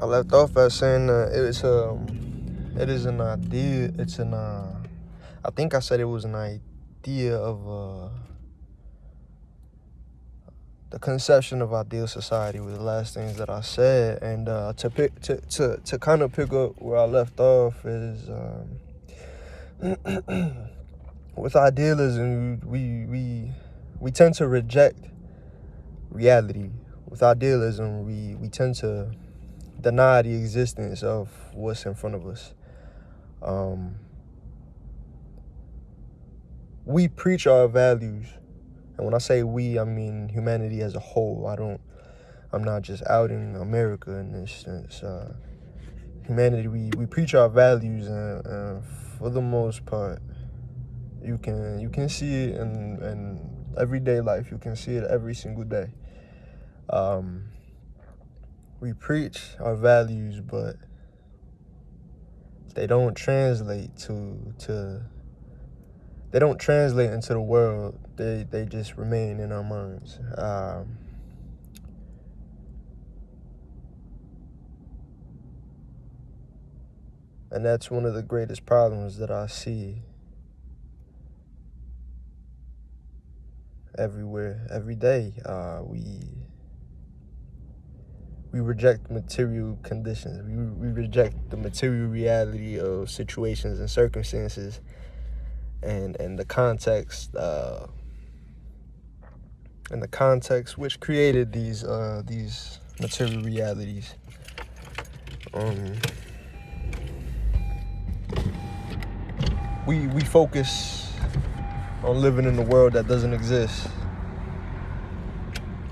I left off at saying it is an idea. It's an I think I said it was an idea of the conception of ideal society were the last things that I said, and to kind of pick up where I left off is with idealism we tend to reject reality. With idealism, we tend to deny the existence of what's in front of us. We preach our values, and when I say we, I mean humanity as a whole. I'm not just outing America in this sense. Humanity, we preach our values, and for the most part, you can see it in everyday life. You can see it every single day. We preach our values, but they don't translate they don't translate into the world. They just remain in our minds. And that's one of the greatest problems that I see everywhere, every day. We reject material conditions. We reject the material reality of situations and circumstances, and the context which created these material realities. We focus on living in a world that doesn't exist,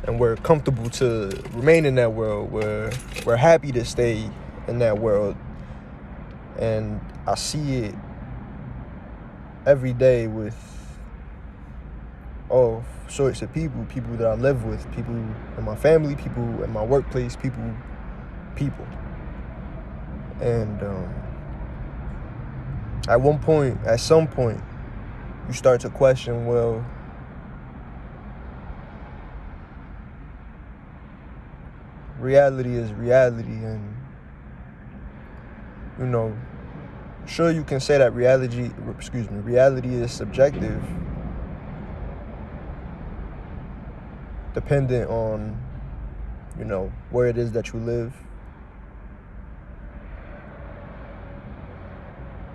and we're comfortable to remain in that world. We're happy to stay in that world, and I see it every day with all sorts of people that I live with, people in my family, people in my workplace, people. And at some point, you start to question, well, reality is reality, and sure, you can say that reality is subjective, dependent on where it is that you live.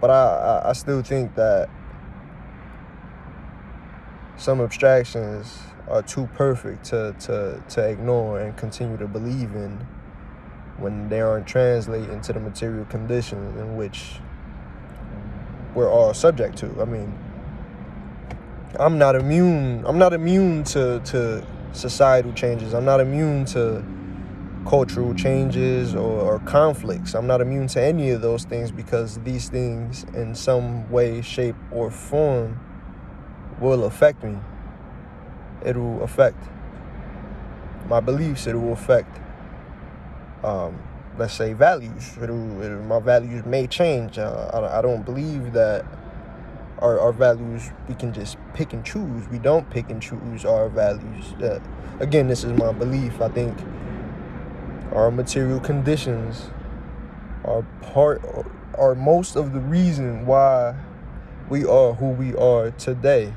But I still think that some abstractions are too perfect to ignore and continue to believe in when they aren't translating to the material conditions in which we're all subject to. I mean, I'm not immune to societal changes. I'm not immune to cultural changes or conflicts. I'm not immune to any of those things, because these things in some way, shape, or form will affect me. It will affect my beliefs. It will affect, let's say, values. My values may change. I don't believe that our values, we can just pick and choose. We don't pick and choose our values. Again, this is my belief. I think our material conditions are most of the reason why we are who we are today.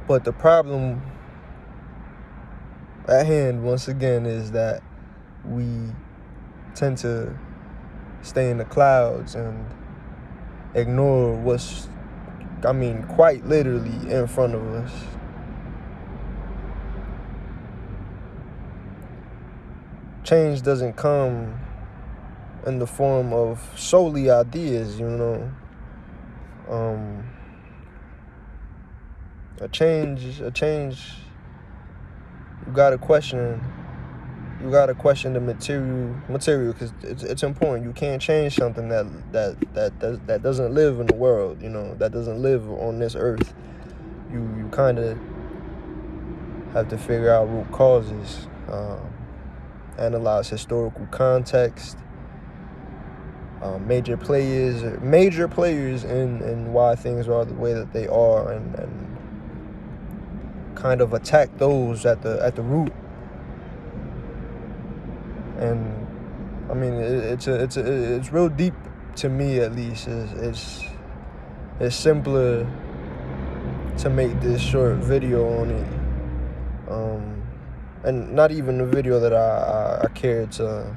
But the problem at hand, once again, is that we tend to stay in the clouds and ignore what's, quite literally in front of us. Change doesn't come in the form of solely ideas, A change, you gotta question the material, because it's important. You can't change something that doesn't live in the world, that doesn't live on this earth. You kind of have to figure out root causes, analyze historical context, major players in why things are the way that they are, and kind of attack those at the root, And I mean, it's real deep to me, at least. It's simpler to make this short video on it, and not even a video that I care to,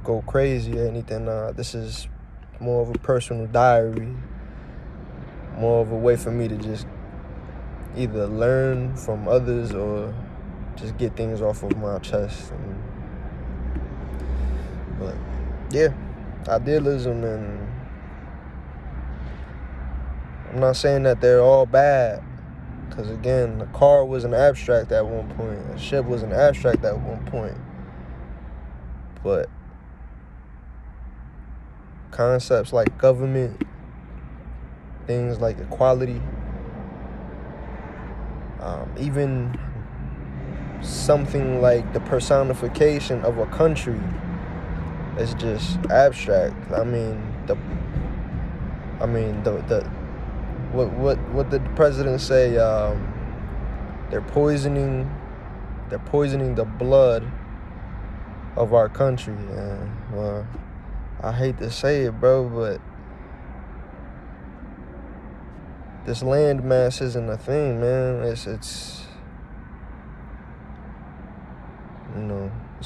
go crazy or anything. This is more of a personal diary, more of a way for me to just either learn from others or just get things off of my chest. But yeah, idealism, and I'm not saying that they're all bad, because again, the car was an abstract at one point, a ship was an abstract at one point, but concepts like government, things like equality, even something like the personification of a country is just abstract. What did the president say? They're poisoning the blood of our country. Well, I hate to say it, bro, but this land mass isn't a thing, man. It's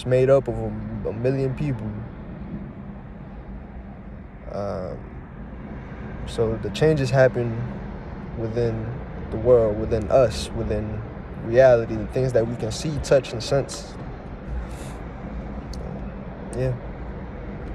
made up of a million people. So the changes happen within the world, within us, within reality, the things that we can see, touch, and sense. Yeah.